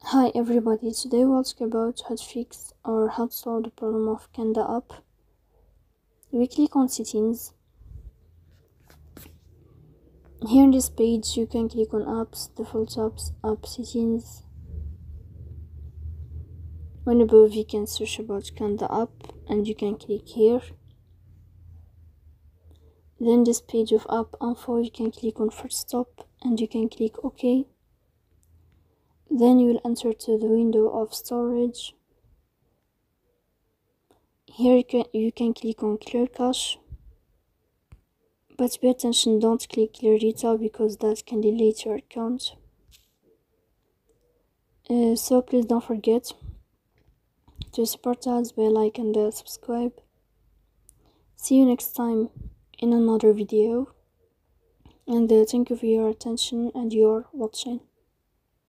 Hi everybody, today we'll talk about how to fix or how to solve the problem of Qanda app. We click on settings. Here in this page you can click on apps, default apps, app settings. When above you can search about Qanda app and you can click here. Then this page of app info you can click on first stop and you can click OK. Then you will enter to the window of storage. Here you can click on clear cache, but pay attention, don't click clear data because that can delete your account. So please don't forget to support us by like and subscribe. See you next time in another video, and thank you for your attention and your watching.